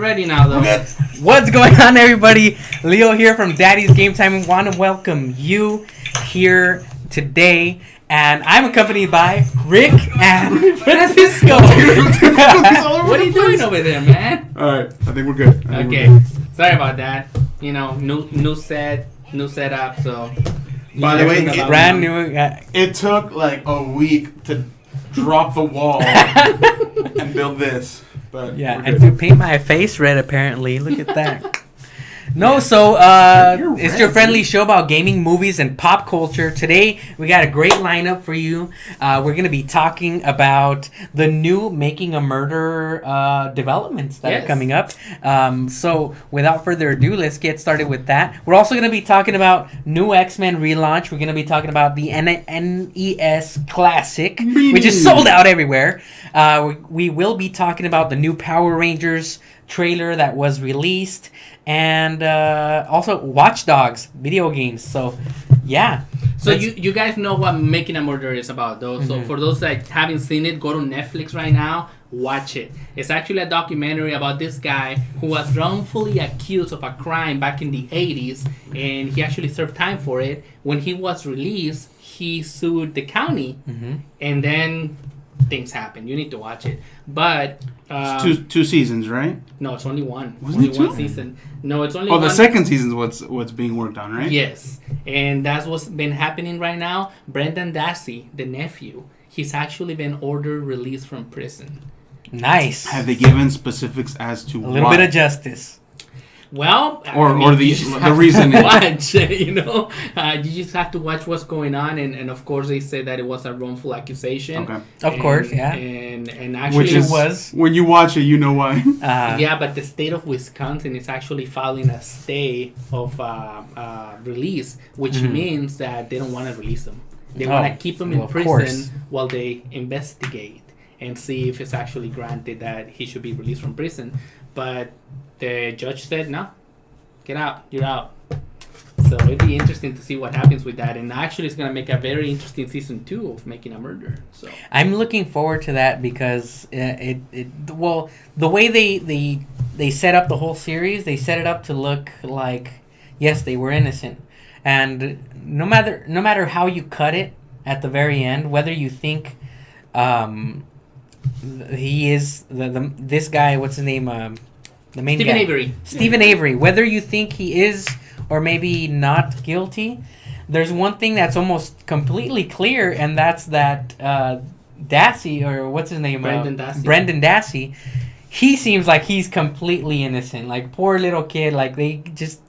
ready now, though. Okay. What's going on, everybody? Leo here from Daddy's Game Time. I want to welcome you here today. And I'm accompanied by Rick and Francisco. What are you doing over there, man? All right, I think we're good. Okay, sorry about that. You know, new setup. So, By the way, brand new. It took like a week to drop the wall and build this. But Yeah, we're and good. to paint my face red, apparently. Look at that. No, so You're it's red, your friendly dude. show about gaming, movies, and pop culture. Today, we got a great lineup for you. We're going to be talking about the new Making a Murder developments that are coming up. So, without further ado, let's get started with that. We're also going to be talking about new X-Men relaunch. We're going to be talking about the NES Classic, which is sold out everywhere. We will be talking about the new Power Rangers trailer that was released, and also Watch Dogs video games. So yeah, So you guys know what Making a Murder is about, though. So for those that haven't seen it, go to Netflix right now, watch it. It's actually a documentary about this guy who was wrongfully accused of a crime back in the 80s, and he actually served time for it. When he was released, he sued the county, and then things happened. You need to watch it. But It's two seasons, right? no, it's only one. Wasn't Only it two? one season. No, it's only Oh, one. the second season's what's being worked on, right? Yes, and that's what's been happening right now. Brendan Dassey, the nephew, he's actually been ordered released from prison. nice. Have they given specifics as to A little bit of justice. Well, Or the you just the have to reasoning. watch, you know, you just have to watch what's going on, and of course they say that it was a wrongful accusation. Okay. Of course, yeah. and actually Which is was. when you watch it, you know why. yeah, but the state of Wisconsin is actually filing a stay of release, which means that they don't want to release them. They want to keep him in of prison course. while they investigate and see if it's actually granted that he should be released from prison. But the judge said, no, get out, you're out. So it'd be interesting to see what happens with that. And actually, it's going to make a very interesting season 2 of Making a Murder. So I'm looking forward to that because well, the way they set up the whole series, they set it up to look like, yes, they were innocent. And no matter how you cut it at the very end, whether you think he is this guy, what's his name, the main Stephen guy, Avery. Stephen Avery, whether you think he is or maybe not guilty, there's one thing that's almost completely clear, and that's that Dassey, or what's his name, Brendan Dassey, he seems like he's completely innocent. Like, poor little kid. Like, they just,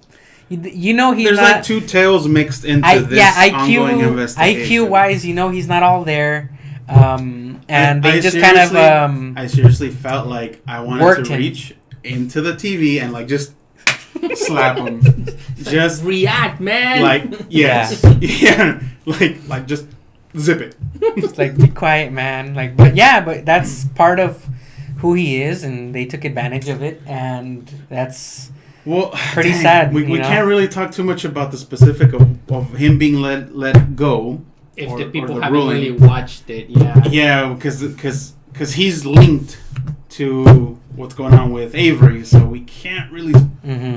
you know, he's There's not, like two tales mixed into this ongoing investigation. IQ wise, you know, he's not all there. And they I just kind of I seriously felt like I wanted worked to him. reach into the TV and like just slap him. Just React, man. like yes. Yeah. Like just zip it. It's like, be quiet, man. Like, but that's part of who he is, and they took advantage of it, and that's Well, pretty sad. We you know? can't really talk too much about the specific of him being let go. if or- the people or the haven't ruling. really watched it, yeah. Yeah, because he's linked to what's going on with Avery, so we can't really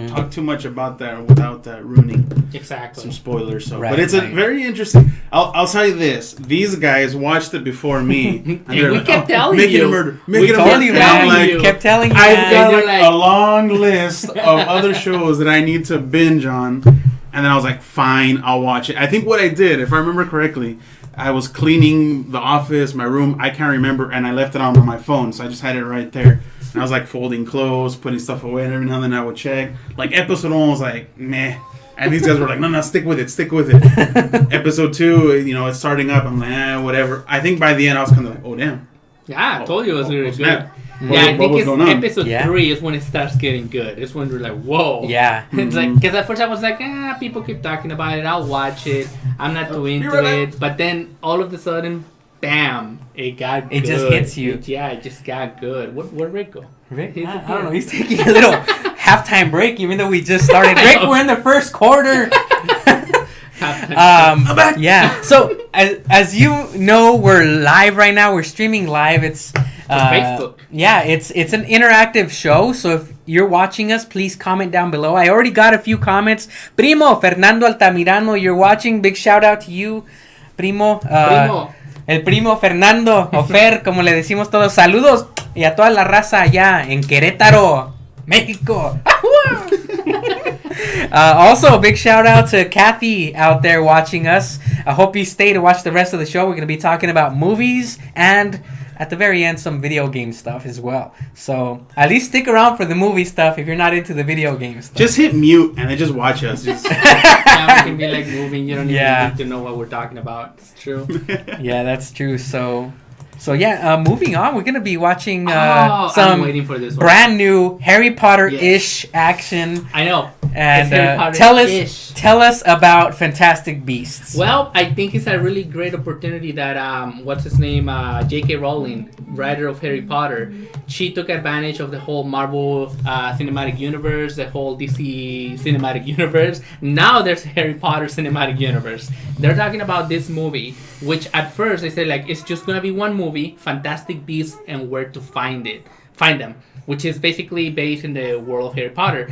talk too much about that without ruining Exactly. some spoilers. So, Right, but it's right. a very interesting. I'll tell you this: these guys watched it before me, and we kept telling making you. a murder, We making a told murder. you, And man. I'm like, you. kept telling you, I've man. got You're like like- a long list of other shows that I need to binge on, and then I was like, fine, I'll watch it. I think what I did, if I remember correctly, I was cleaning the office, my room, I can't remember, and I left it on my phone, so I just had it right there. And I was like folding clothes, putting stuff away, and every now and then I would check. Like episode 1 was like, meh. And these guys were like, no, stick with it. Episode 2, you know, it's starting up. I'm like, whatever. I think by the end I was kind of like, oh, damn. Yeah, I told you it was really good. snap. Yeah, I What think was it's going on? episode Yeah. 3 is when it starts getting good. It's when you're like, whoa. Yeah. It's like, because at first I was like, people keep talking about it. I'll watch it. I'm not too into right it. But then all of a sudden, bam, it got good. It just hits you. It just got good. Where'd Rick go? Rick, He's I a don't know. kid. He's taking a little halftime break, even though we just started. Rick, we're in the first quarter. Yeah. So as you know, we're live right now. We're streaming live. It's Facebook. Yeah, it's an interactive show. So you're watching us, please comment down below. I already got a few comments. Primo Fernando Altamirano, you're watching. Big shout out to you, Primo. El primo Fernando, o Fer, como le decimos todos. Saludos y a toda la raza allá en Querétaro, México. Also, a big shout out to Kathy out there watching us. I hope you stay to watch the rest of the show. We're going to be talking about movies and at the very end some video game stuff as well. So at least stick around for the movie stuff if you're not into the video game stuff. Just hit mute and then just watch us. Yeah, we can be like moving. You don't even need to know what we're talking about. It's true. Yeah, that's true. So moving on, we're gonna be watching I'm some waiting for this one. brand new Harry Potter-ish action. I know. And Harry tell us about Fantastic Beasts. Well, I think it's a really great opportunity that what's his name, J.K. Rowling, writer of Harry Potter, she took advantage of the whole Marvel cinematic universe, the whole DC cinematic universe. Now there's a Harry Potter cinematic universe. They're talking about this movie, which at first they said like it's just gonna be one movie, Fantastic Beasts and Where to Find them, which is basically based in the world of Harry Potter.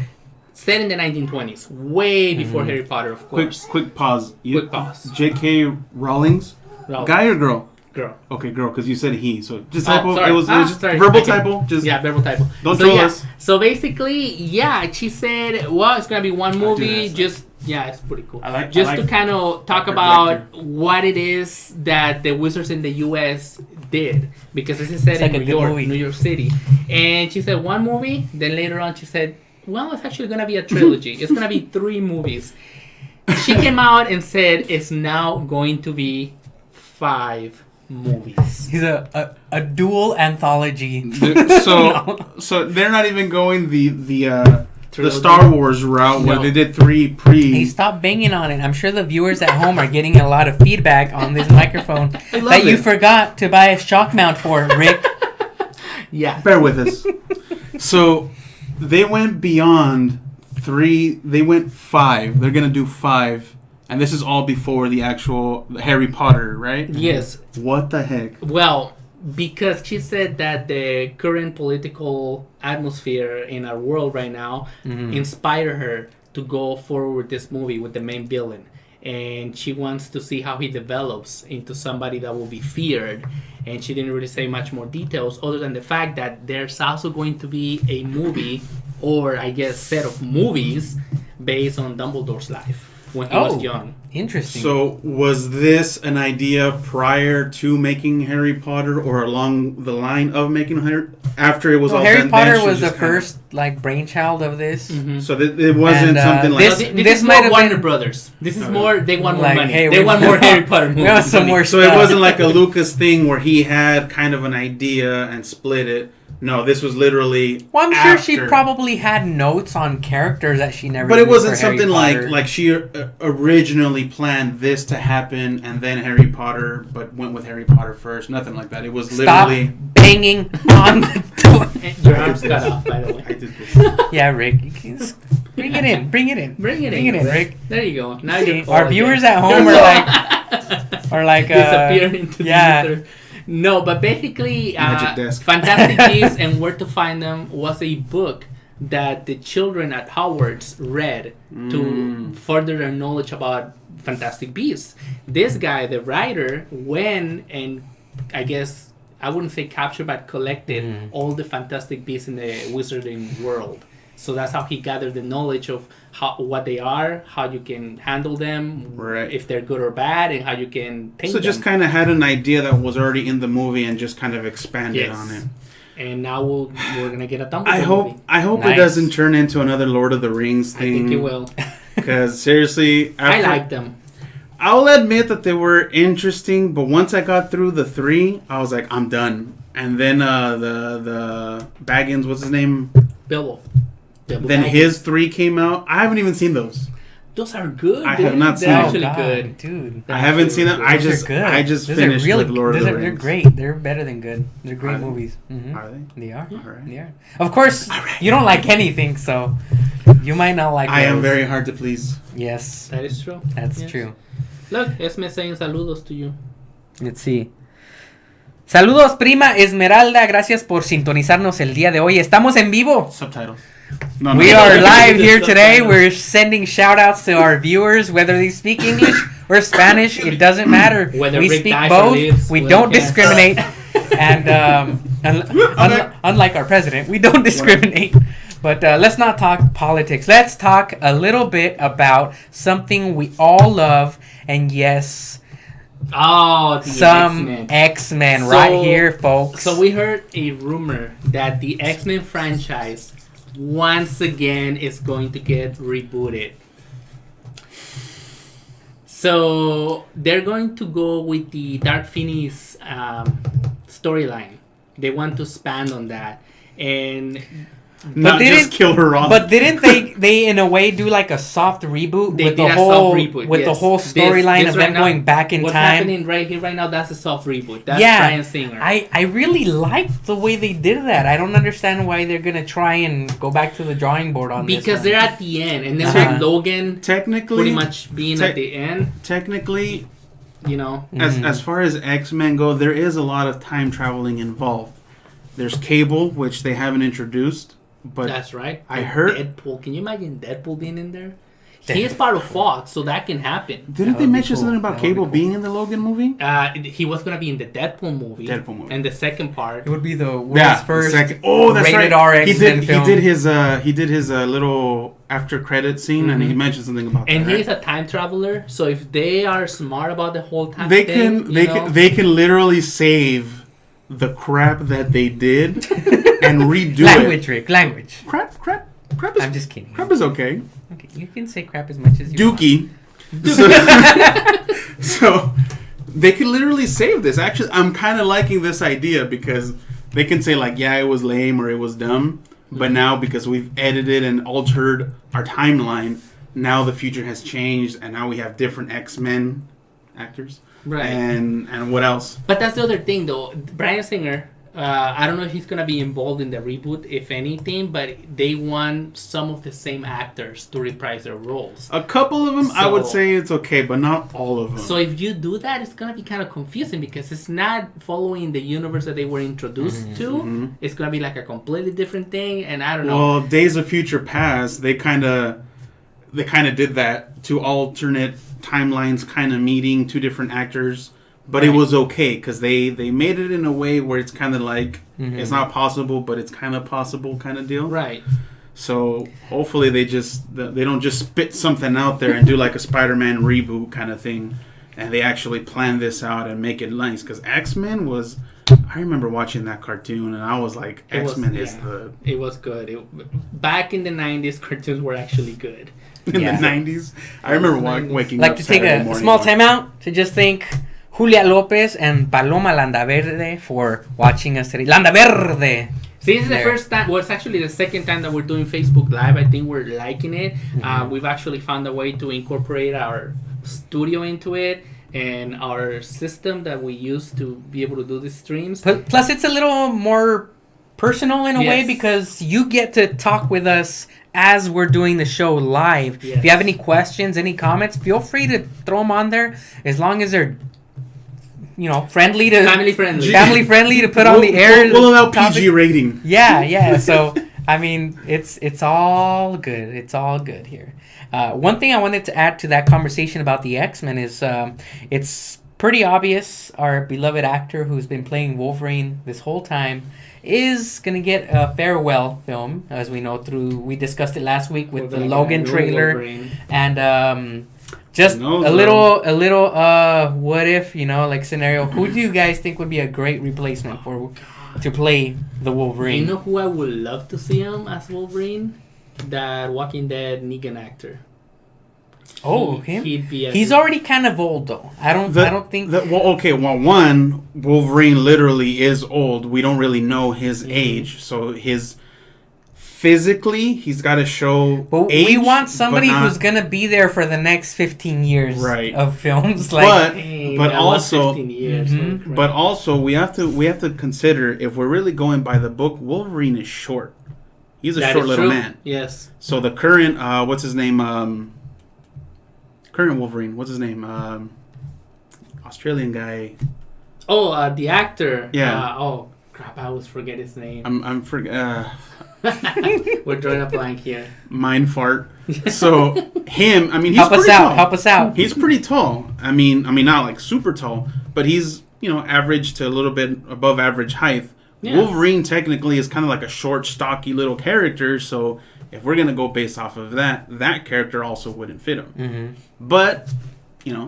Set in the 1920s, way before Harry Potter, of course. Quick pause. Quick pause. J.K. Rowling's? Guy or girl? Girl. Okay, girl, because you said he. So just typo. Sorry. It was just verbal typo. Verbal typo. Don't troll us. So basically, she said, well, it's going to be one movie. It's pretty cool. To kind of talk about what it is that the Wizards in the U.S. did. Because this is set in New York City. And she said one movie. Then later on she said, well, it's actually going to be a trilogy. It's going to be 3 movies. She came out and said it's now going to be 5 movies. He's a dual anthology. So they're not even going the Star Wars route where they did 3 pre. Hey, stop banging on it. I'm sure the viewers at home are getting a lot of feedback on this microphone that you forgot to buy a shock mount for, Rick. Yeah. Bear with us. So they went beyond 3. They went 5. They're going to do 5. And this is all before the actual Harry Potter, right? Yes. What the heck? Well, because she said that the current political atmosphere in our world right now inspired her to go forward with this movie with the main villain. And she wants to see how he develops into somebody that will be feared. And she didn't really say much more details other than the fact that there's also going to be a movie, or I guess set of movies, based on Dumbledore's life when he was young. Interesting. So was this an idea prior to making Harry Potter, or along the line of making Harry? After it was all Harry done, Potter was the first brainchild of this. Mm-hmm. So it wasn't something like this is more Warner Brothers. This is more. They want more money. Hey, they want more Harry Potter movies. We want some more So stuff. it wasn't like a Lucas thing where he had kind of an idea and split it. No, this was literally. Well, I'm sure she probably had notes on characters that she never. But it wasn't for something Harry like she originally planned this to happen and then Harry Potter, but went with Harry Potter first. Nothing like that. It was literally banging on the door. Your arms cut off, by the way. I did this. Yeah, Rick. Bring it in. Bring it in, Rick. There you go. Now you're our viewers at home are like disappearing into the ether. No, but basically, Magic Desk. Fantastic Beasts and Where to Find Them was a book that the children at Hogwarts read to further their knowledge about Fantastic Beasts. This guy, the writer, went and, I guess, I wouldn't say captured, but collected all the Fantastic Beasts in the wizarding world. So that's how he gathered the knowledge of what they are, how you can handle them, if they're good or bad, and how you can paint them. So just kind of had an idea that was already in the movie and just kind of expanded on it. And now we're gonna get a Dumbledore movie. I hope it doesn't turn into another Lord of the Rings thing. I think it will. Because seriously, I like them. I'll admit that they were interesting, but once I got through the 3, I was like, I'm done. And then the Baggins, what's his name? Bilbo. Then his 3 came out. I haven't even seen those. Those are good. I have not seen them. They're actually good, dude. I haven't seen them. I just finished with Lord of the Rings. They're great. They're better than good. They're great movies. Mm-hmm. Are they? They are. All right. They are. Of course, you don't like anything, so you might not like. I am very hard to please. Yes, that is true. That's true. Look, Esme saying saludos to you. Let's see. Saludos, prima Esmeralda. Gracias por sintonizarnos el día de hoy. Estamos en vivo. Subtitles. No, We no. are live here today. We're sending shout outs to our viewers, whether they speak English or Spanish. It doesn't matter. Whether We Rick speak dies or both. lives, We we don't don't care. discriminate. And unlike our president, we don't discriminate. But let's not talk politics. Let's talk a little bit about something we all love. And yes, Oh, the some X-Men. X-Men right here, folks. So we heard a rumor that the X-Men franchise once again is going to get rebooted. So they're going to go with the Dark Phoenix storyline. They want to expand on that, and Not just kill her off. But didn't they in a way do like a soft reboot they with did the a whole soft reboot, with the yes. whole storyline This of them right now, going back in what's time? happening right here, right now, that's a soft reboot. That's Yeah, Bryan Singer. I really liked the way they did that. I don't understand why they're gonna try and go back to the drawing board on this. Because they're at the end, and then Uh-huh. with Logan technically, pretty much being at the end, technically, you know. as far as X-Men go, there is a lot of time traveling involved. There's Cable, which they haven't introduced, but That's right. I And heard- Deadpool. Can you imagine Deadpool being in there? He is part of Fox, so that can happen. didn't That they would be mention cool. something about That would be Cable cool. being in the Logan movie? He was gonna be in the Deadpool movie. And the second part. It would be the world's Yeah, first Oh, that's rated right. R He X-Men did. film. He did his little after credit scene, and he mentioned something about And that. he's a time traveler, so if they are smart about the whole time They thing, can they can literally save the crap that they did and redo language, it. Rick. Language. Crap is. I'm just kidding. Crap is okay. Okay, you can say crap as much as you want. Dookie. So they could literally save this. Actually, I'm kind of liking this idea because they can say like, yeah, it was lame or it was dumb, but now because we've edited and altered our timeline, now the future has changed, and now we have different X-Men actors. Right. And what else? But that's the other thing, though. Bryan Singer, I don't know if he's gonna be involved in the reboot, if anything, but they want some of the same actors to reprise their roles. A couple of them, I would So- say it's okay, but not all of them. So if you do that, it's gonna be kind of confusing because it's not following the universe that they were introduced to. It's gonna be like a completely different thing, and I don't know. Well, Days of Future Past, they kind of did that to alternate timelines, kind of meeting two different actors, but it was okay because they made it in a way where it's kind of like it's not possible, but it's kind of possible, kind of deal. Right. So hopefully they don't just spit something out there and do like a Spider-Man reboot kind of thing, and they actually plan this out and make it nice. Because X-Men was, I remember watching that cartoon and I was like, X-Men is the It was good. Back in the 90s, cartoons were actually good. in Yeah. the 90s. I remember waking Like up to take Saturday a morning small watching- time out to just thank Julia Lopez and Paloma Landaverde for watching us today. Landaverde! See, this is the There. first time. Well, it's actually the second time that we're doing Facebook Live. I think we're liking it. We've actually found a way to incorporate our studio into it and our system that we use to be able to do these streams. Plus, it's a little more personal in a way Yes. because you get to talk with us as we're doing the show live. Yes. If you have any questions, any comments, feel free to throw them on there as long as they're, friendly to Family friendly. family friendly to put on the air. We'll allow topic. PG rating. Yeah. So I mean, it's all good. It's all good here. One thing I wanted to add to that conversation about the X-Men is it's pretty obvious our beloved actor who's been playing Wolverine this whole time is gonna get a farewell film, as we know we discussed it last week with We're the gonna get Logan a new trailer Wolverine. and just Who knows, a little what if like scenario. Who do you guys think would be a great replacement to play the Wolverine? You know who I would love to see him as Wolverine? That Walking Dead Negan actor. Oh, him? He'd be He's already kind of old though. I don't think. One, Wolverine literally is old. We don't really know his age, so physically he's got to show But age. we want somebody but not- who's gonna be there for the next 15 years Right. of films. But Dang, but that was also 15 years. Mhm. Holy but crap. also we have to consider, if we're really going by the book, Wolverine is short. He's a That short is little true. man. Yes. So the current what's his name? Current Wolverine. What's his name? Australian guy. Oh, the actor. Yeah. Crap, I always forget his name. I'm forget. We're drawing a blank here. Mind fart. So him, I mean, he's Help us pretty out. tall. Help us out. He's pretty tall. I mean, not like super tall, but he's average to a little bit above average height. Yeah. Wolverine technically is kind of like a short, stocky little character. So if we're gonna go based off of that character also wouldn't fit him. Mm-hmm. But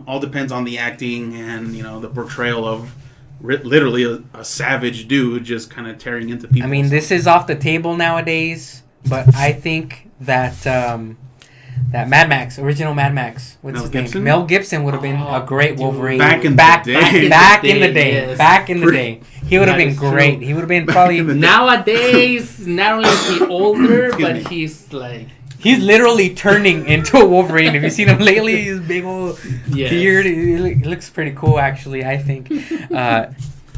all depends on the acting and the portrayal of literally a savage dude just kind of tearing into people. I mean, this is off the table nowadays, but I think that that Mad Max, original Mad Max, what's Mel his Gibson? name? Mel Gibson would have been a great Wolverine. Back in the day. Back in the day. Yes. Back in the day. He would have been great. True. He would have been probably... Nowadays, not only is he older, but he's like... He's literally turning into a Wolverine. Have you seen him lately? His big old beard. He looks pretty cool, actually, I think.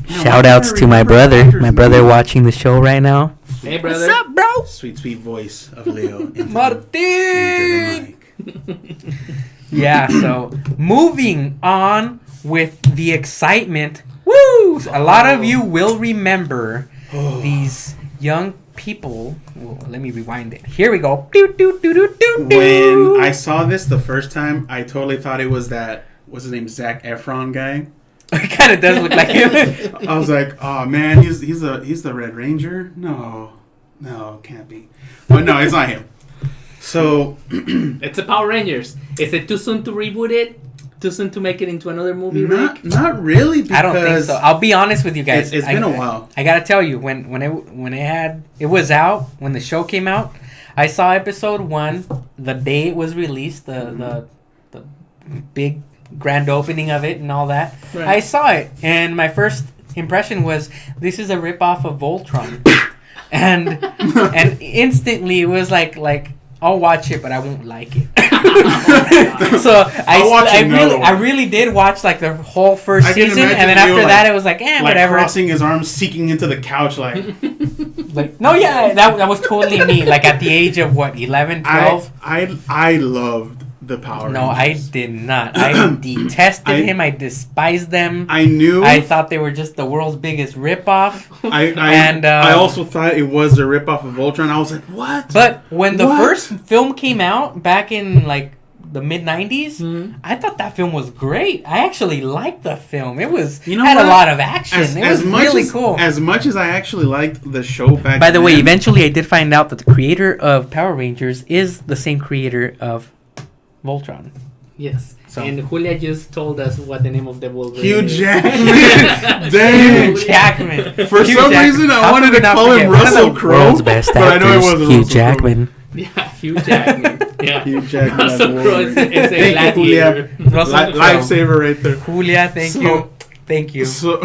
Shout outs to my brother. My brother watching the show right now. Hey, brother. What's up, bro? Sweet voice of Leo. Martin! Yeah, so moving on with the excitement. Woo! A lot of you will remember these young people. Well, let me rewind it. Here we go. When I saw this the first time, I totally thought it was that, what's his name, Zac Efron guy. It kind of does look like him. I was like, oh man, he's the Red Ranger? No, can't be. But no, it's not him. So it's the Power Rangers. Is it too soon to reboot it? Too soon to make it into another movie? Not really. Because I don't think so. I'll be honest with you guys. It's been a while. I gotta tell you, when it was out, when the show came out, I saw episode 1 the day it was released. The big grand opening of it and all that. Right. I saw it, and my first impression was this is a ripoff of Voltron, and instantly it was like I'll watch it, but I won't like it. So I really did watch like the whole first season, and then after that it was like whatever. Crossing his arms, seeking into the couch, like that was totally me. Like at the age of 11, 12. I loved the Power Rangers. No, I did not. I detested him. I despised them. I thought they were just the world's biggest ripoff. I also thought it was a ripoff of Voltron. I was like, what? But when the first film came out back in like the mid-90s, I thought that film was great. I actually liked the film. It was had a lot of action. It was really cool. As much as I actually liked the show back By the way, eventually I did find out that the creator of Power Rangers is the same creator of Voltron. Yes. So. And Julia just told us what the name of the Wolverine Hugh is. Jackman. Dang. Hugh Jackman. For some reason, I wanted to call him Russell Crowe. World's best actors, I know it wasn't Hugh Jackman. Yeah, Hugh Jackman. Yeah. Hugh Jackman. Russell Crowe is a gladiator. Lifesaver right there. Julia, thank you. So,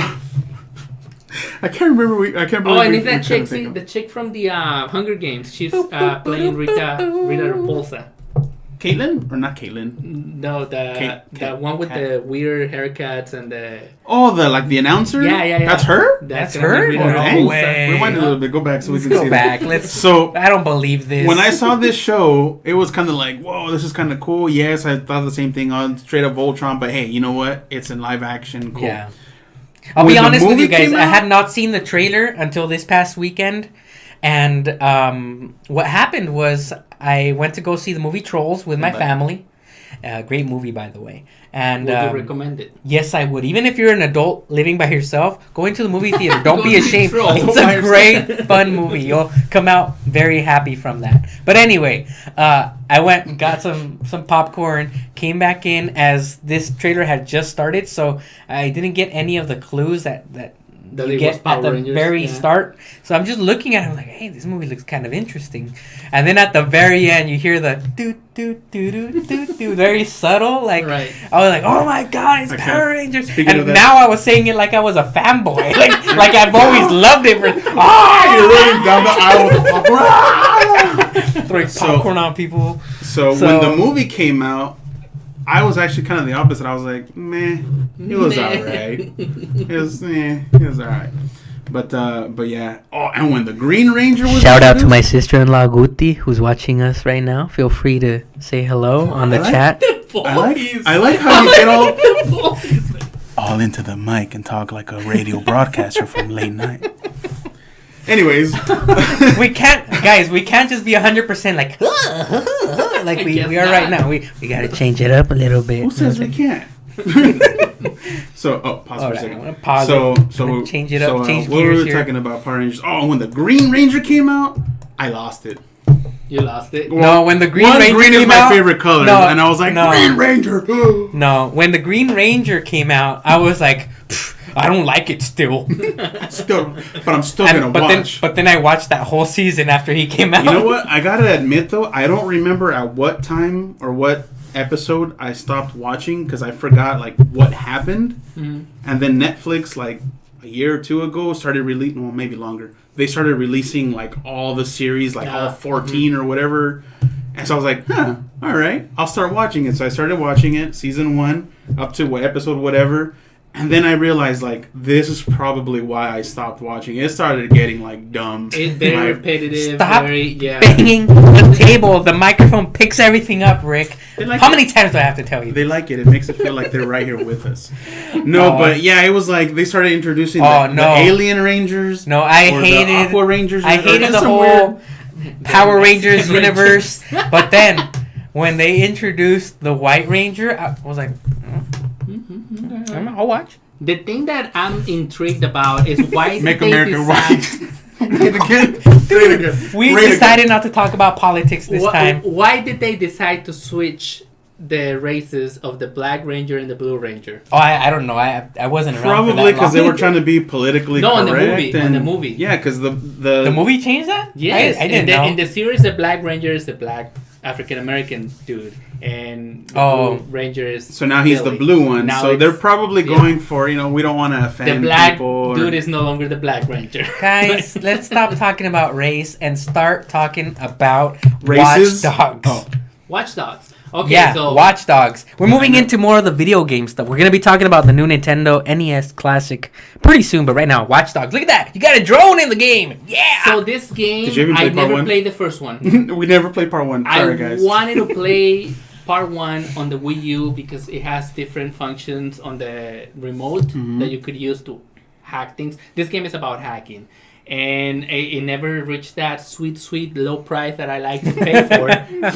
I can't remember. And it's that chick, the chick from the Hunger Games. She's playing Rita Repulsa. Caitlin? Or not Caitlin? No, the one with the weird haircuts and the... Oh, the announcer? Yeah. That's her? That's her? No way. Rewind a little bit. Go back so we can see go back. So, I don't believe this. When I saw this show, it was kind of like, whoa, this is kind of cool. Yes, I thought the same thing on straight up Voltron, but hey, you know what? It's in live action. Cool. Yeah. I'll be honest with you guys. I had not seen the trailer until this past weekend. And what happened was I went to go see the movie Trolls with my family. Great movie, by the way. And would you recommend it? Yes, I would. Even if you're an adult living by yourself, go into the movie theater. Don't be ashamed. It's a great, fun movie. You'll come out very happy from that. But anyway, I went and got some popcorn, came back in as this trailer had just started, so I didn't get any of the clues that you get at the very start. So I'm just looking at it, I'm like, hey, this movie looks kind of interesting. And then at the very end, you hear the do very subtle. Like I was like, oh my god, it's Power Rangers. And now I was saying it like I was a fanboy, like I've always loved it. You're running down the aisle with popcorn, throwing popcorn on people. So when the movie came out, I was actually kind of the opposite. I was like, meh, it was alright. It was alright. But yeah. Oh, and when the Green Ranger was shout out to my sister-in-law Guti, who's watching us right now. Feel free to say hello on the chat. I like how you get all into the mic and talk like a radio broadcaster from late night. Anyways, we can't just be 100% like like we are right now. We got to change it up a little bit. Who says we can't? So, pause for a second. I'm gonna pause. So change it up. Change what gears were we talking about? Power Rangers. Oh, when the Green Ranger came out, I lost it. You lost it. No, when the Green Ranger green came is my out, favorite color, and I was like, Green Ranger. No, when the Green Ranger came out, I was like, I don't like it still. But I'm still gonna watch. But then I watched that whole season after he came out. You know what? I gotta admit though, I don't remember at what time or what episode I stopped watching because I forgot like what happened. Mm-hmm. And then Netflix, like a year or two ago, started releasing. Well, maybe longer. They started releasing like all the series, like all 14 or whatever. And so I was like, all right, I'll start watching it. So I started watching it, season 1, up to episode whatever. And then I realized, like, this is probably why I stopped watching. It started getting, like, dumb. It's very repetitive. Stop banging the table. The microphone picks everything up, Rick. How many times do I have to tell you? They like it. It makes it feel like they're right here with us. No, but, yeah, it was like they started introducing the Alien Rangers. No, I hated... the Aqua Rangers. I hated the whole Power Rangers universe. But then, when they introduced the White Ranger, I was like... I'll watch. The thing that I'm intrigued about is why Make they America decide... White. We decided not to talk about politics this time. Why did they decide to switch the races of the Black Ranger and the Blue Ranger? Oh, I don't know. I wasn't around. Probably because they were trying to be politically correct. In the movie. Yeah, because the movie changed that? Yes. I didn't know. In the series, the Black Ranger is the black African-American dude. And the Blue Ranger is... So now he's the blue one. Now so they're probably going for, we don't want to offend the black people. Dude is no longer the Black Ranger. Guys, let's stop talking about race and start talking about races? Watch Dogs. Oh. Watch Dogs. Okay, yeah, so Watch Dogs. We're moving into more of the video game stuff. We're going to be talking about the new Nintendo NES Classic pretty soon, but right now, Watch Dogs. Look at that. You got a drone in the game. Yeah. So this game, I never played the first one. We never played part 1. Sorry, guys. I wanted to play part 1 on the Wii U because it has different functions on the remote that you could use to hack things. This game is about hacking. And it never reached that sweet low price that I like to pay for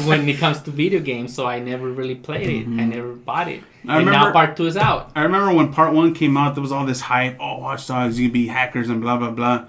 when it comes to video games. So I never really played it. I never bought it. And now part 2 is out. I remember when part 1 came out, there was all this hype. Oh, Watch Dogs, you'd be hackers and blah, blah, blah.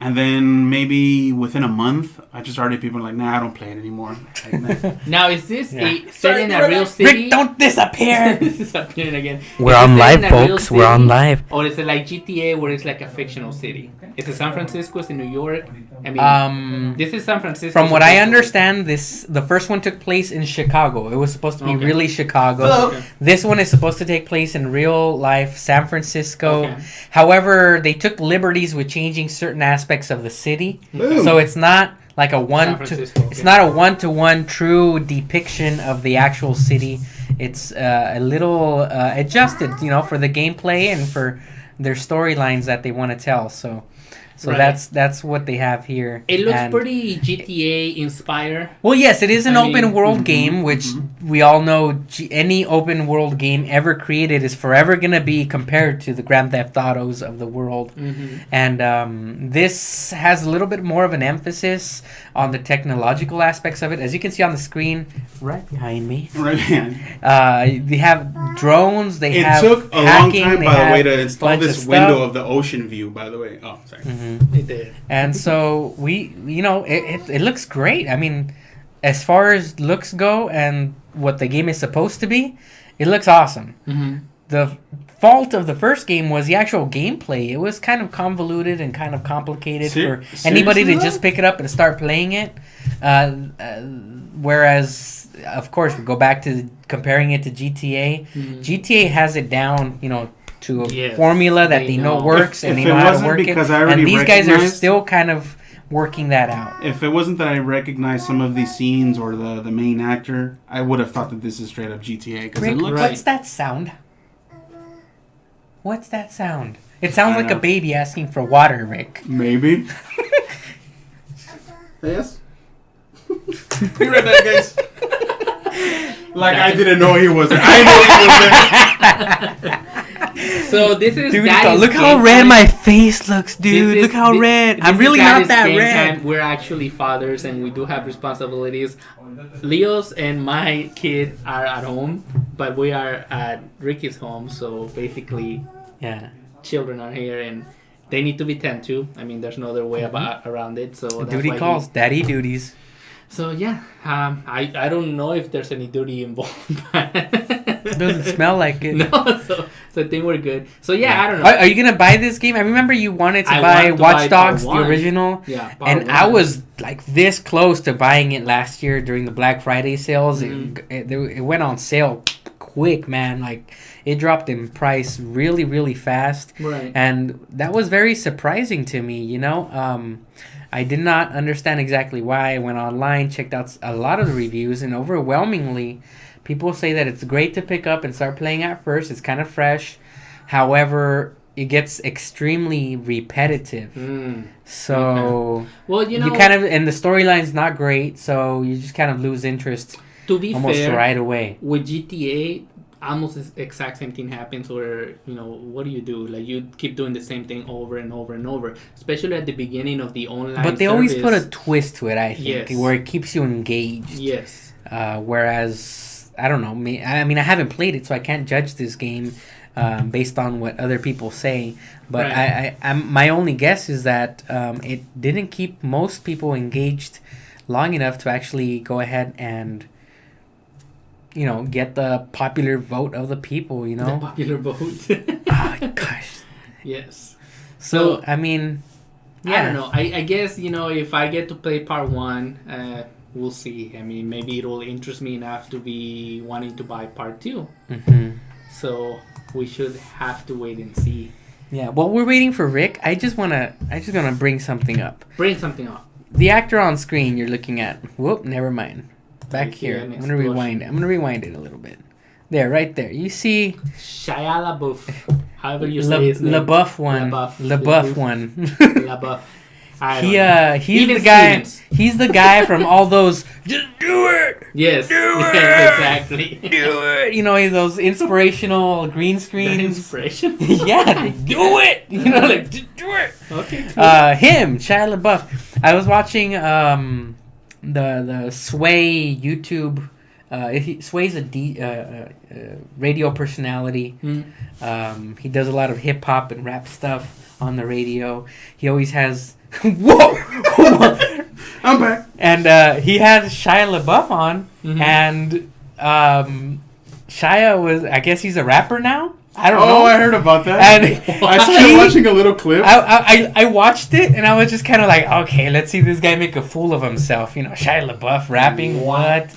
And then maybe within a month, I just started people like, nah, I don't play it anymore. Like, now, is this set in a real city? Rick, don't disappear! Disappearing again. We're on live, folks. We're on live. Or is it like GTA where it's like a fictional city? Is it San Francisco? Is it New York? I mean, this is San Francisco. From what I understand, the first one took place in Chicago. It was supposed to be really Chicago. Okay. This one is supposed to take place in real life San Francisco. Okay. However, they took liberties with changing certain aspects of the city, so it's not like it's not a one-to-one true depiction of the actual city. It's a little adjusted, for the gameplay and for their storylines that they want to tell. So that's what they have here. It looks pretty GTA inspired. Well, yes, it is an open world game, which we all know any open world game ever created is forever going to be compared to the Grand Theft Autos of the world. And this has a little bit more of an emphasis on the technological aspects of it. As you can see on the screen right behind me. Right behind. They have drones. It took a long time, by the way, to install this window of the ocean view, by the way. Oh, sorry. It did. And so it looks great. I mean, as far as looks go and what the game is supposed to be, it looks awesome. The fault of the first game was the actual gameplay. It was kind of convoluted and kind of complicated for anybody to just pick it up and start playing it. Whereas, of course, we go back to comparing it to GTA. GTA has it down, to a formula that they know works and they know how to work it. And these guys are still kind of working that out. If it wasn't that I recognized some of these scenes or the main actor, I would have thought that this is straight up GTA. Because it looks what's that sound? What's that sound? It sounds like a baby asking for water, Rick. Maybe. Yes? Be right back, guys. Like I didn't know he was there. I knew he was there. So this is Dude, Daddy's look how game red time. my face looks, dude. This Look how red. this I'm is really not Daddy's that game red. time. We're actually fathers and we do have responsibilities. Leo's and my kid are at home, but we are at Ricky's home. So basically, Yeah. children are here and they need to be tended to. I mean, there's no other way around it. So that's Duty why calls. Daddy duties. So yeah, I don't know if there's any duty involved. It doesn't smell like it. No, so I think we're good. So yeah, I don't know. Are you gonna buy this game? I remember you wanted to I buy want to Watch buy Dogs, part the one. original. Yeah, part And one. I was like this close to buying it last year during the Black Friday sales. It went on sale quick, man. Like it dropped in price really, really fast. Right. And that was very surprising to me, you know. I did not understand exactly why. I went online, checked out a lot of the reviews, and overwhelmingly, people say that it's great to pick up and start playing at first. It's kind of fresh. However, it gets extremely repetitive. So, Okay. Well, you know, you kind of, and the storyline's not great, so you just kind of lose interest to be almost fair, right away. with GTA, almost the exact same thing happens where, you know, what do? Like, you keep doing the same thing over and over and over, especially at the beginning of the online But they always put a twist to it, I think, Yes. where it keeps you engaged. Yes. Whereas, I don't know, I mean, I haven't played it, so I can't judge this game based on what other people say. But Right. I'm my only guess is that it didn't keep most people engaged long enough to actually go ahead and, you know, get the popular vote of the people, you The know? popular vote. Oh, gosh. Yes. So, I mean, yeah. I don't know. I guess, you know, if I get to play part one, we'll see. I mean, maybe it'll interest me enough to be wanting to buy part two. Mm-hmm. So we should have to wait and see. Yeah, while we're waiting for Rick, I just gonna bring something up. Bring something up. The actor on screen you're looking at. Whoop, never mind. Back You hear here. an I'm gonna rewind. I'm gonna rewind it a little bit. There, right there. You see Shia LaBeouf. However you say his name. LaBeouf one. LaBeouf. LaBeouf one. LaBeouf. I don't know. He's Even the guy. Stevens. He's the guy from all those. Just do it. Yes. Do Yeah, it! exactly. Do it. You know, those inspirational green The screens. inspiration. Yeah, they do it. You know, like just do it. Okay. Cool. Him, Shia LaBeouf. I was watching the Sway YouTube. Sway's a radio personality. He does a lot of hip hop and rap stuff on the radio. He always has whoa. I'm back. And he had Shia LaBeouf on, and Shia was, I guess he's a rapper now. I don't know. Oh, I heard about that. And I started watching a little clip. I watched it, and I was just kind of like, okay, let's see this guy make a fool of himself. You know, Shia LaBeouf rapping. What?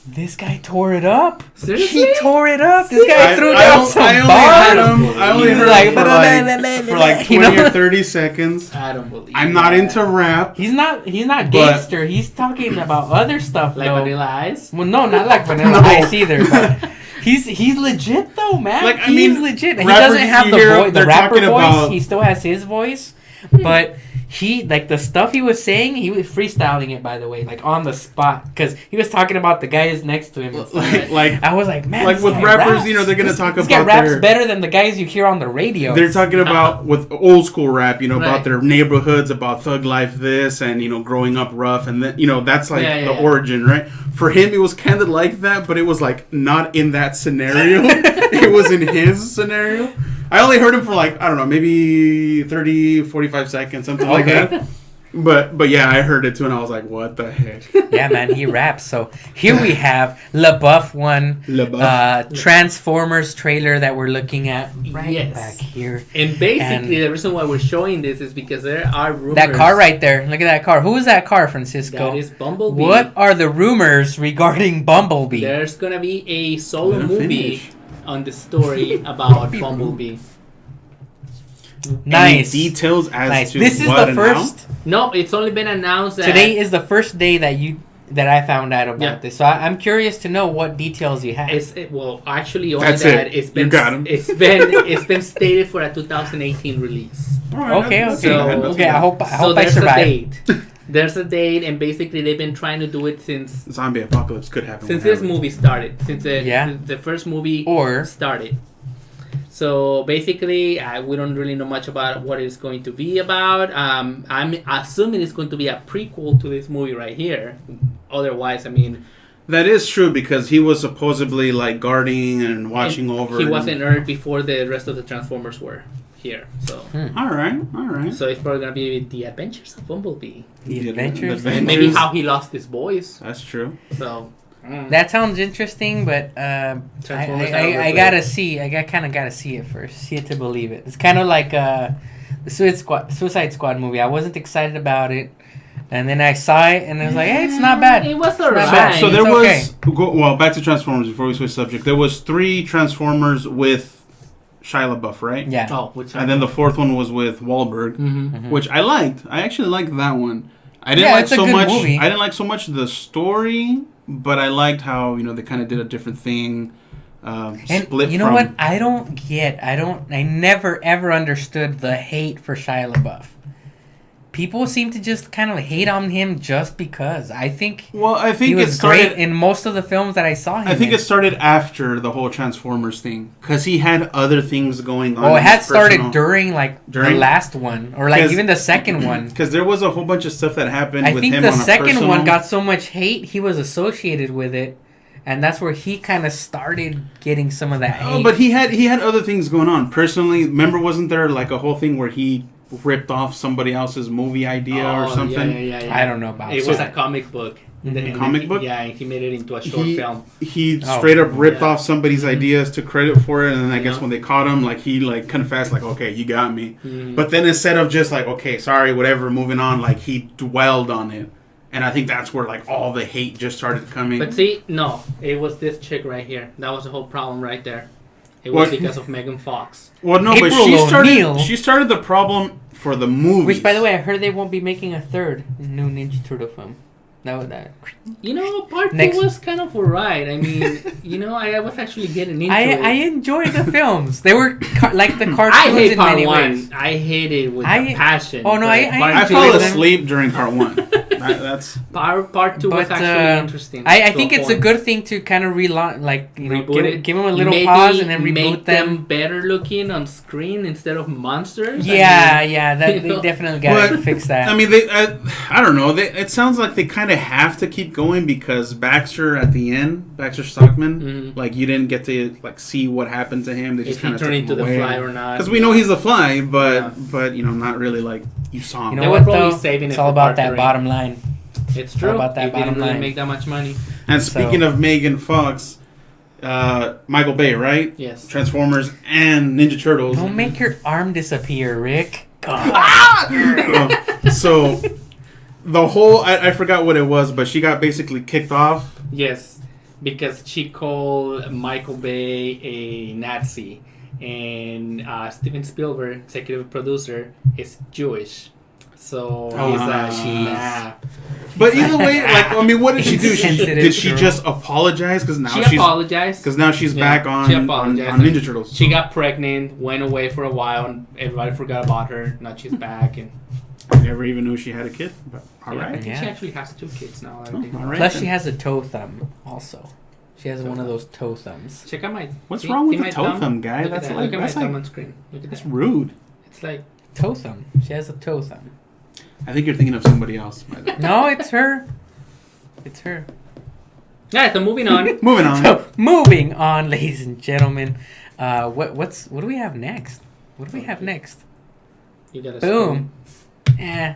This guy tore it up. Seriously? He tore it up. This guy threw I down some only heard bars. him. I only He was heard like, him for like 20 you know? or 30 seconds. I don't believe I'm not that. into rap. He's not But- gangster. He's talking about other stuff, Like though. Vanilla Ice? Well, no, not like Vanilla No. Ice either. But he's legit though, man. Like, I he's mean, legit. He rappers, doesn't have you the hear the they're rapper talking voice. about- He still has his voice, but he, like, the stuff he was saying, he was freestyling it, by the way, like on the spot, because he was talking about the guys next to him. And stuff. Like I was like, man, like this with guy rappers, raps. you know, they're gonna This- talk this about guy raps their- better than the guys you hear on the radio. they're talking about with old school rap, you know, Right. about their neighborhoods, about thug life, this, and you know, growing up rough, and then you know, that's like Yeah, the yeah. origin, right? For him, it was kind of like that, but it was like not in that scenario. It was in his scenario. I only heard him for like, I don't know, maybe 30, 45 seconds, something like Okay. that. But yeah, I heard it too, and I was like, what the heck? Yeah, man, he raps. So here we have LaBeouf one, LaBeouf. Transformers trailer that we're looking at right Yes. back here. And basically, And- the reason why we're showing this is because there are rumors. That car right there. Look at that car. Who is that car, Francisco? That is Bumblebee. What are the rumors regarding Bumblebee? There's gonna be a solo Let him movie finish. on the story about Bumblebee. Nice. Any details as Nice. to This is what the and first. No, it's only been announced that Today is the first day that I found out about Yeah. this. So I'm curious to know what details you have. well, actually, only That's that it. it's been You got him. it's been stated for a 2018 release. how? All right, Okay, that's okay, not bad, that's okay. not I bad. hope I there's survive. a date. There's a date, and basically they've been trying to do it since Zombie apocalypse could happen. this whenever. movie started. Since Yeah. the first movie Or- started. So basically, we don't really know much about what it's going to be about. I'm assuming it's going to be a prequel to this movie right here. Otherwise, I mean, that is true because he was supposedly like guarding and watching over. He was in Earth before the rest of the Transformers were here. So all right. So it's probably gonna be the Adventures of Bumblebee. The Adventures, and maybe how he lost his voice. That's true. So. That sounds interesting, but I gotta see. I kind of gotta see it first. See it to believe it. It's kind of like the Suicide Squad movie. I wasn't excited about it, and then I saw it, and I was like, "Hey, it's not bad." It was alright. So there was well, back to Transformers before we switch subject. There was 3 Transformers with Shia LaBeouf, right? Yeah. And then the 4th one was with Wahlberg, which I liked. I actually liked that one. I didn't movie. I didn't like so much the story. But I liked how, they kind of did a different thing. And you know what? I never ever understood the hate for Shia LaBeouf. People seem to just kind of hate on him just because. I think he was great in most of the films that I saw him in. I think it started after the whole Transformers thing. Because he had other things going on. Oh, it had started during the last one. Or even the second one. Because there was a whole bunch of stuff that happened with him on a I think the second one got so much hate, he was associated with it. And that's where he kind of started getting some of that hate. Oh, but he had other things going on. Personally, remember, wasn't there like a whole thing where he ripped off somebody else's movie idea or something? Yeah. I don't know about it. It was a comic book. Comic book? Yeah, and he made it into a short film. He straight up ripped off somebody's ideas to credit for it, and then I guess when they caught him, he confessed, okay, you got me. But then instead of just okay, sorry, whatever, moving on, he dwelled on it. And I think that's where all the hate just started coming. But see, no, it was this chick right here. That was the whole problem right there. It was because of Megan Fox. Well, no, April but she started the problem for the movie. Which, by the way, I heard they won't be making a third new Ninja Turtle film. Part 2 was kind of alright. I mean, I was actually getting into it. I enjoyed the films. They were like the cartoons I hate in part many 1. ways. I hate it with a passion. Oh no, I fell asleep during part 1. That's part 2 was actually interesting. I think it's a good thing to kind of relaunch, give them a little Maybe pause and then reboot make them better looking on screen instead of monsters. Yeah, they definitely got to fix that. I mean, I don't know. It sounds like they kind of have to keep going because Baxter at the end, Baxter Stockman, you didn't get to see what happened to him. They just kind of turned into the Fly or not. Because we know he's the Fly, but not really you saw him. You know what though? It's all about that bottom line. It's true. About that bottom line. Really make that much money. And speaking of Megan Fox, Michael Bay, right? Yes. Transformers and Ninja Turtles. Don't make your arm disappear, Rick. So the whole I forgot what it was, but she got basically kicked off. Yes, because she called Michael Bay a Nazi, and Steven Spielberg, executive producer, is Jewish. So But either way, what did she do? Did she just apologize? Because now she apologized. Because now she's back on Ninja Turtles. She got pregnant, went away for a while, and everybody forgot about her. Now she's back, and I never even knew she had a kid. But all right. I think she actually has 2 kids now. Plus, she has a toe thumb also. She has one of those toe thumbs. Check out my. What's wrong with the toe thumb, guy? Look at my thumb on screen. Look at that's rude. It's like toe thumb. She has a toe thumb. I think you're thinking of somebody else. No, it's her. It's her. Yeah, so moving on. Moving on, ladies and gentlemen. What do we have next? What do we have next? You got boom.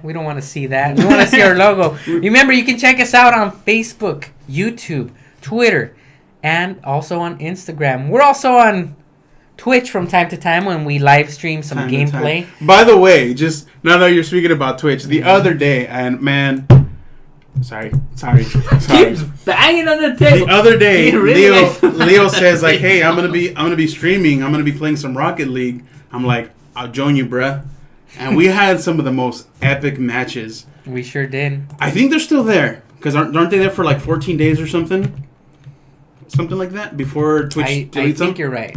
We don't want to see that. We want to see our logo. Remember, you can check us out on Facebook, YouTube, Twitter, and also on Instagram. We're also on Twitch from time to time when we live stream some gameplay. By the way, just now that you're speaking about Twitch, the other day, and man, sorry. Keeps banging on the table. The other day, Leo says hey, I'm gonna be streaming. I'm gonna be playing some Rocket League. I'm like, I'll join you, bruh. And we had some of the most epic matches. We sure did. I think they're still there because aren't they there for 14 days or something? Something like that before Twitch deletes them. I think you're right.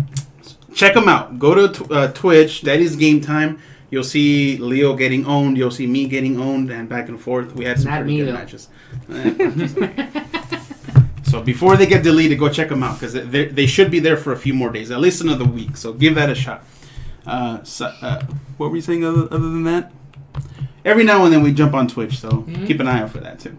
Check them out. Go to Twitch. Daddy's Game Time. You'll see Leo getting owned. You'll see me getting owned, and back and forth. We had some pretty good matches. So before they get deleted, go check them out because they should be there for a few more days, at least another week. So give that a shot. What were you saying other than that? Every now and then we jump on Twitch, so keep an eye out for that too.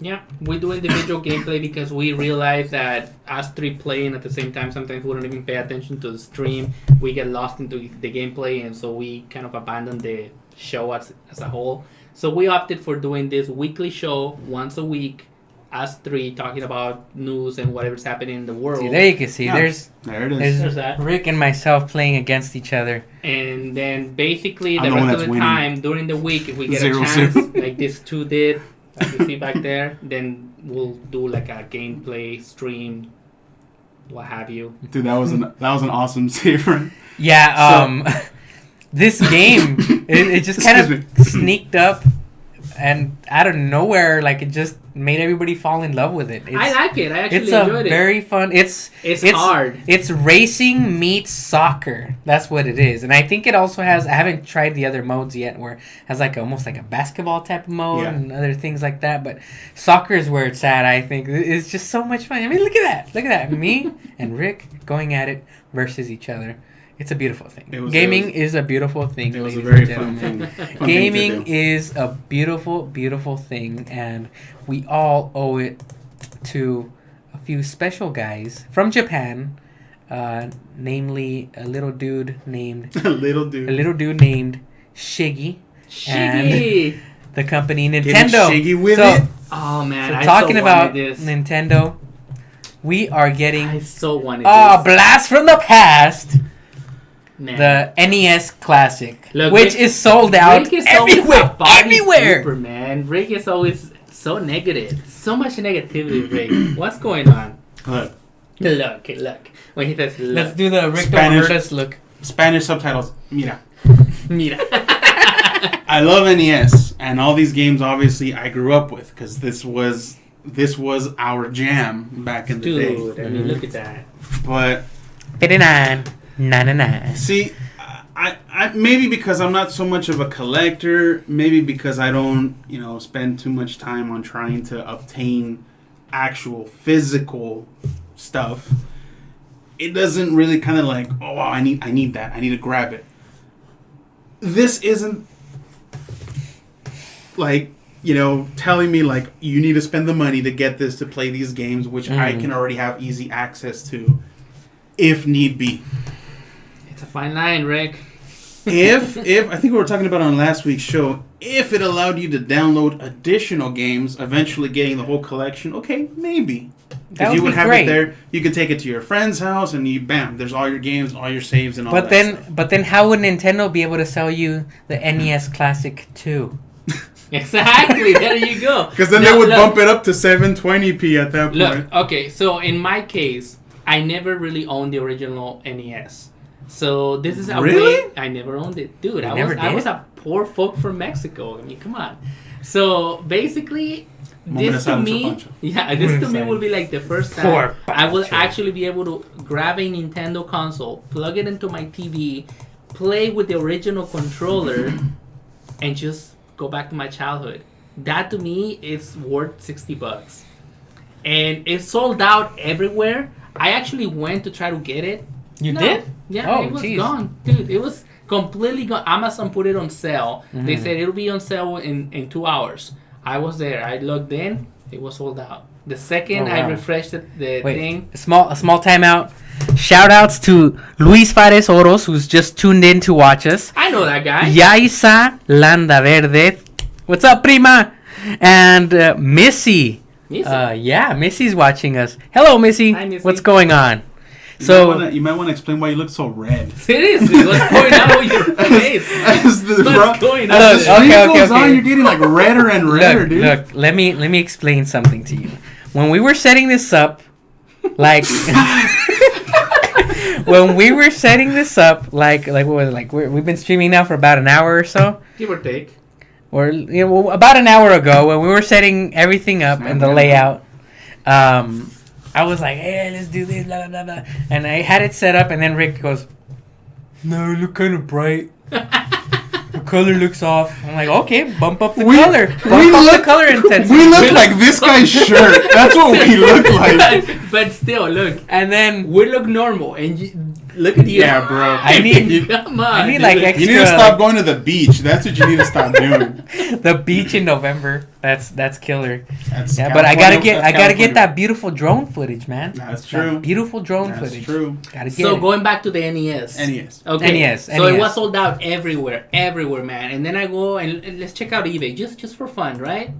Yeah, we do individual gameplay because we realize that us three playing at the same time, sometimes we don't even pay attention to the stream. We get lost into the gameplay, and so we kind of abandon the show as a whole. So we opted for doing this weekly show once a week, us three talking about news and whatever's happening in the world. See, there you can see. Yeah. There it is. There's that. Rick and myself playing against each other. And then basically I'm the the one rest of that's the winning. time during the week, if we get 0-0. a chance, like these two did, like you see back there, then we'll do like a gameplay stream, what have you. Dude, that was an awesome save. Yeah. This game, it just kind of sneaked up, and out of nowhere, like it just made everybody fall in love with it. I like it. I actually it's enjoyed it. Very fun. It's hard. It's racing meets soccer. That's what it is. And I think it also has. I haven't tried the other modes yet, where it has like almost like a basketball type of mode and other things like that. But soccer is where it's at. I think it's just so much fun. I mean, look at that. Look at that. Me and Rick going at it versus each other. It's a beautiful thing. Gaming is a beautiful thing. It was a very fun thing. Gaming is a beautiful, beautiful thing, and we all owe it to a few special guys from Japan, namely a little dude named Shiggy, and the company Nintendo. Shiggy with it. Oh man! So talking about Nintendo, we are getting. I so wanted this. Blast from the past. Man. The NES Classic, Look, which is sold out everywhere. Super, man. Rick is always so negative. So much negativity, Rick. What's going on? Look. When he says look. Let's do the Rick Spanish look. Spanish subtitles. Mira. Mira. I love NES, and all these games, obviously, I grew up with, because this was our jam back in the day. Dude, I mean, look at that. But 99. See, I maybe because I'm not so much of a collector, maybe because I don't, spend too much time on trying to obtain actual physical stuff. It doesn't really kind of like, oh wow, I need that. I need to grab it. This isn't like, telling me like you need to spend the money to get this to play these games, which I can already have easy access to if need be. It's a fine line, Rick. if I think we were talking about on last week's show, if it allowed you to download additional games, eventually getting the whole collection, okay, maybe. Because you would have it there, you could take it to your friend's house, and bam, there's all your games, all your saves, and all that stuff. But then, how would Nintendo be able to sell you the NES Classic 2? Exactly, there you go. Because then they would bump it up to 720p at that point. Look, okay, so in my case, I never really owned the original NES. So this is a way I never owned it, dude. I was a poor folk from Mexico. I mean, come on. So basically, this to me will be like the first time I will actually be able to grab a Nintendo console, plug it into my TV, play with the original controller, and just go back to my childhood. That to me is worth $60, and it's sold out everywhere. I actually went to try to get it. You did? Yeah, it was gone. Dude, it was completely gone. Amazon put it on sale. Mm-hmm. They said it'll be on sale in 2 hours. I was there. I logged in. It was sold out. The second I refreshed the thing. A small timeout. Shout outs to Luis Fares Oros, who's just tuned in to watch us. I know that guy. Yaisa Landa Verde. What's up, prima? And Missy. Missy's watching us. Hello, Missy. Hi, Missy. What's going on? You might want to explain why you look so red. Seriously, what's going on with your face? What's going on? As the stream goes on, you're getting like redder and redder, dude. Look, let me explain something to you. When we were setting this up, like what was it, like we've been streaming now for about an hour or so, give or take. Or about an hour ago when we were setting everything up and the layout, I was like, hey, let's do this, blah, blah, blah. And I had it set up, and then Rick goes, no, you look kind of bright. color looks off. I'm like, okay, bump up the We- color. we Bump up look- the color intensity. We look like this guy's shirt. That's what we look like. But still, look, And then we look normal, and look at you. Yeah, bro. I need Come on. I need like dude. extra. You need to stop going to the beach. That's what you need to stop doing. The beach in November. That's killer. That's Yeah, but I gotta California. get that beautiful drone footage, man. That's That true. beautiful drone That's footage. true. Gotta get So it. going back to the NES. NES. Okay. NES, So it NES. was sold out everywhere, man. And then I go and let's check out eBay just for fun, right?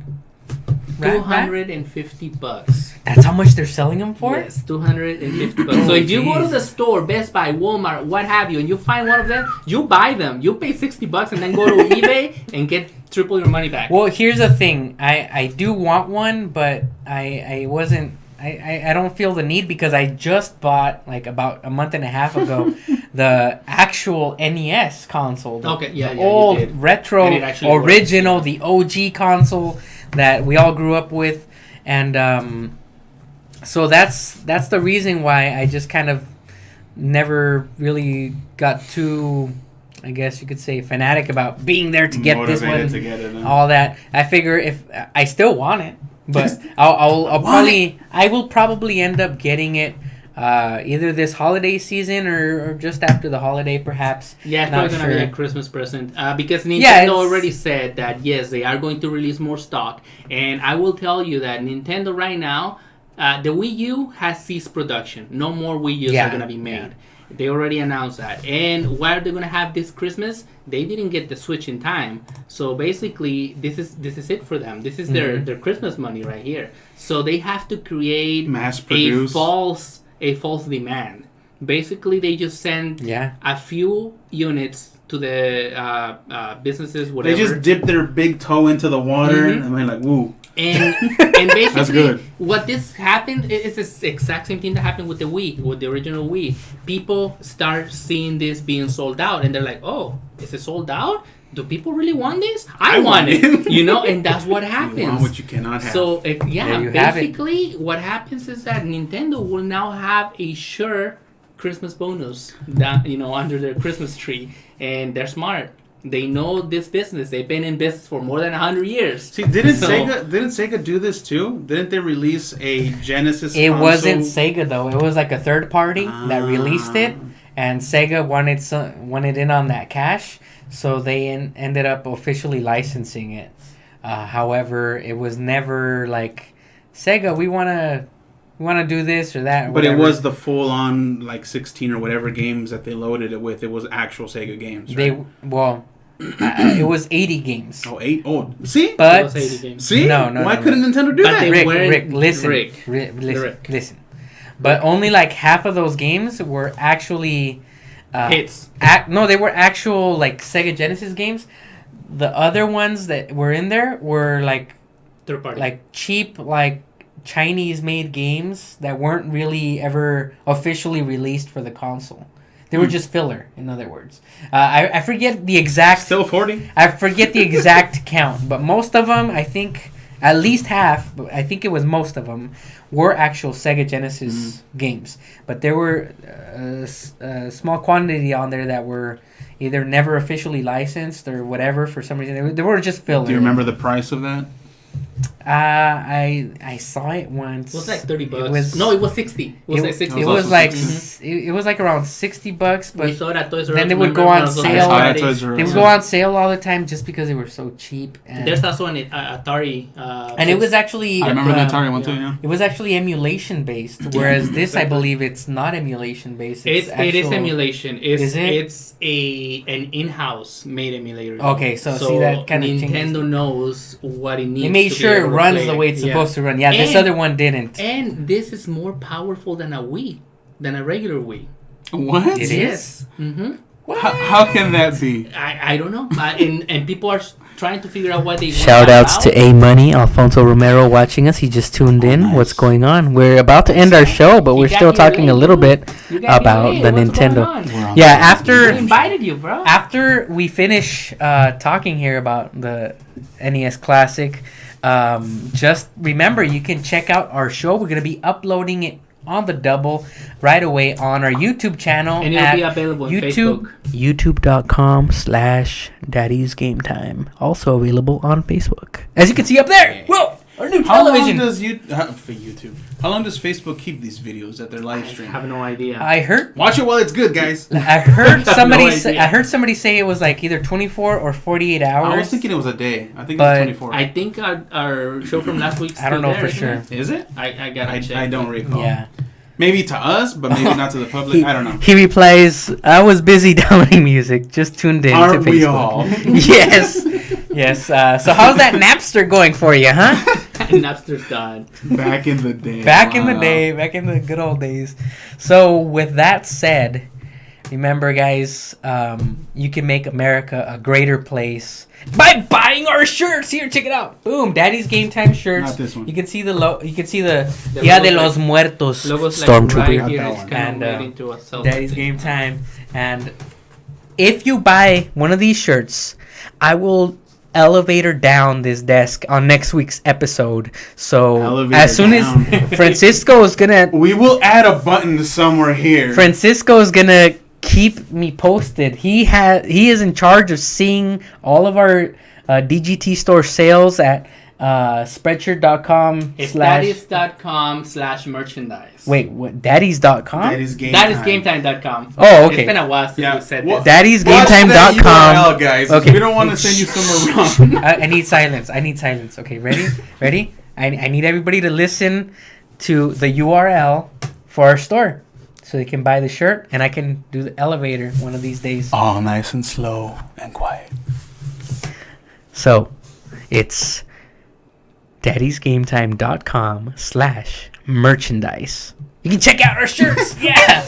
Right, $250. That's how much they're selling them for? Yes, $250. So if you go to the store, Best Buy, Walmart, what have you, and you find one of them, you buy them. You pay $60 and then go to eBay and get triple your money back. Well, here's the thing. I do want one, but I don't feel the need because I just bought like about a month and a half ago the actual NES console. The, Okay, yeah, the yeah, you old did. retro And it actually original, the OG console that we all grew up with, and so that's the reason why I just kind of never really got too, I guess you could say, fanatic about being there to get this Motivated one, to get it. all that. I figure if I still want it, but I will probably end up getting it either this holiday season or just after the holiday, perhaps. Yeah, it's Not probably gonna be sure. a Christmas present because Nintendo Yeah, it's- already said that yes, they are going to release more stock, and I will tell you that Nintendo right now, the Wii U has ceased production. No more Wii U's Yeah, are gonna be made. yeah. They already announced that. And what are they gonna have this Christmas? They didn't get the Switch in time, so basically this is it for them. This is their Christmas money right here. So they have to create Mass produce. a false demand. Basically, they just send Yeah. a few units to the businesses, whatever. They just dip their big toe into the water Mhm. and they're like, woo. and basically, That's good. what this happened is the exact same thing that happened with the Wii, with the original Wii. People start seeing this being sold out, and they're like, "Oh, is it sold out? Do people really want this? I want it." And that's what happens. You want what you cannot have. So There you have it. basically, what happens is that Nintendo will now have a sure Christmas bonus that under their Christmas tree, and they're smart. They know this business. They've been in business for more than 100 years. See, didn't So- Sega do this too? Didn't they release a Genesis It console? wasn't Sega though. It was like a third party that released it, and Sega wanted in on that cash, so they ended up officially licensing it. However, it was never like Sega. We wanna do this or that. Or But it whatever. was the full-on like 16 or whatever games that they loaded it with. It was actual Sega games. Right? It was 80 games. Oh, 8. Oh, see, But It was 80 games. see. No, Why no. couldn't Nintendo do But that? they Rick, weren't- listen, Rick. Rick, listen. But only like half of those games were actually Hits. No, they were actual like Sega Genesis games. The other ones that were in there were like Third party. cheap like Chinese-made games that weren't really ever officially released for the console. They were just filler, in other words. I forget the exact. Still 40. I forget the exact count, but most of them, I think, at least half. But I think it was most of them were actual Sega Genesis games. But there were a small quantity on there that were either never officially licensed or whatever for some reason. They were just filler. Do you remember the price of that? I saw it once. It was like $30. It was, No, it was 60. It was like 60. It was was also like 60. it was like around $60, but we saw it at Toys R Us. then they would remember, go one on of those sale. Fridays. Toys R Us. they would go on sale all the time just because they were so cheap. And, There's also an Atari. and it was actually I remember the Atari one yeah. too. Yeah. it was actually emulation based, whereas this I believe it's not emulation based. It is actual- emulation. Is it? It's an in-house made emulator. Okay, so see, that kinda changes Nintendo it. knows what it needs. They made to be sure it able to runs play the way it's Yeah. supposed to run. Yeah, this And- other one didn't. And this is more powerful than a Wii, than a regular Wii. What? It is? Mm-hmm. How can that be? I don't know. And people are trying to figure out why they. Shout outs to A Money, Alfonso Romero watching us. He just tuned in. nice. What's going on? We're about to end our show, but You we're got still here talking a late, little dude. bit You got about here the late. What's going Nintendo. on? We're on Yeah, the- after We invited you, bro. after we finish talking here about the NES Classic, just remember you can check out our show. We're gonna be uploading it on the double right away on our YouTube channel. And it'll be available on Facebook. YouTube.com/Daddy's Game Time. Also available on Facebook. As you can see up there. Whoa! Our new How long television. does for YouTube? How long does Facebook keep these videos that they're live I streaming? have no idea. I heard Watch it while it's good, guys. I heard somebody no say, idea. I heard somebody say it was like either 24 or 48 hours. I was thinking it was a day. I think But it was 24. I think our show from last week. I don't know for sure. Is it? I gotta check. I don't recall. Yeah. Maybe to us, but maybe not to the public. I don't know. He replies, I was busy downloading music, just tuned in Aren't to Facebook. we all? Yes. Yes. So how's that Napster going for you, huh? Napster's gone. Back in the day. Back in the day, back in the good old days. So with that said, remember guys, you can make America a greater place by buying our shirts. Here, check it out. Boom, Daddy's Game Time shirts. Not this one. You can see the you can see the The Dia de logos los Muertos Logos Stormtrooper. like right Not here. that It's one. kind And, of leading to a self. Daddy's Game Time. And if you buy one of these shirts, I will elevator down this desk on next week's episode. So Elevator as soon down. as Francisco is gonna We will add a button somewhere here. Francisco is gonna keep me posted. He is in charge of seeing all of our DGT store sales at spreadshirt.com It's slash daddies.com/merchandise. wait what daddies.com Daddy's Game That is Time. GameTime.com. Oh, okay. It's been a while since Yeah. we said What- this. daddiesgametime.com. Watch that URL, guys. Okay. We don't want to send you somewhere wrong. I need silence. Okay, ready? I need everybody to listen to the URL for our store so they can buy the shirt and I can do the elevator one of these days. All nice and slow and quiet. So it's daddiesgametime.com/merchandise. You can check out our shirts. Yeah.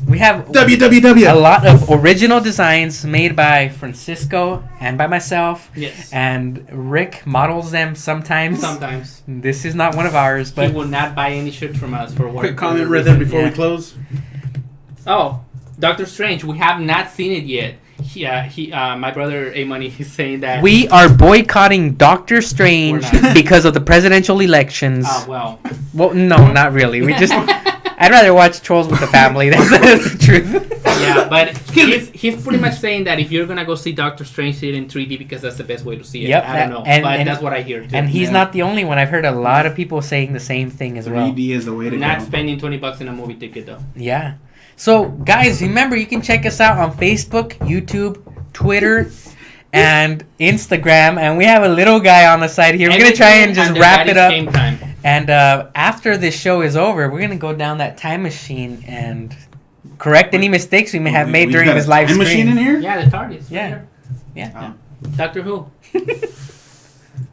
We have a www. lot of original designs made by Francisco and by myself. Yes. And Rick models them sometimes. Sometimes. This is not one of ours, He but will not buy any shirt from us for work. Quick comment right there before Yeah. we close. Oh, Doctor Strange. We have not seen it yet. My brother A Money is saying that. we are boycotting Doctor Strange We're not. because of the presidential elections. Well. Well, no, not really. We just I'd rather watch Trolls with the Family. That's the truth. Yeah, but he's pretty much saying that if you're gonna go see Doctor Strange, see it in 3D because that's the best way to see it. Yep, I don't know, and- but and- that's what I hear too. And he's Yeah. not the only one. I've heard a lot of people saying the same thing as well. 3D is the way to Not go. spending $20 in a movie ticket though. Yeah. So, guys, remember you can check us out on Facebook, YouTube, Twitter, and Instagram. And we have a little guy on the side here. We're going to try and just Everything wrap under it up. Daddy's Game Time. And after this show is over, we're going to go down that time machine and correct any mistakes we may have made We've during got this a live time stream. machine in here? Yeah, the TARDIS. Yeah. Right Yeah. Oh, there. Doctor Who.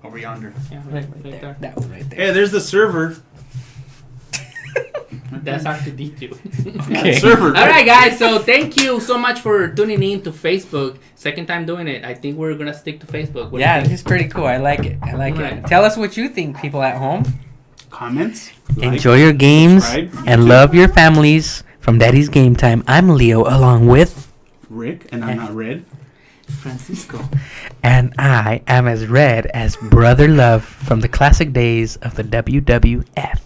over yonder. Yeah, Right right there. there. That one right there. Hey, there's the server. That's R2D2. Okay. Server. All right, guys. So thank you so much for tuning in to Facebook. Second time doing it. I think we're gonna stick to Facebook. What do you Yeah, think? this is pretty cool. I like it. Right. it. Tell us what you think, people at home. Comments. Enjoy your games subscribe, and YouTube. love your families. From Daddy's Game Time, I'm Leo, along with, Rick, and I'm not red. Francisco. and I am as red as Brother Love from the classic days of the WWF.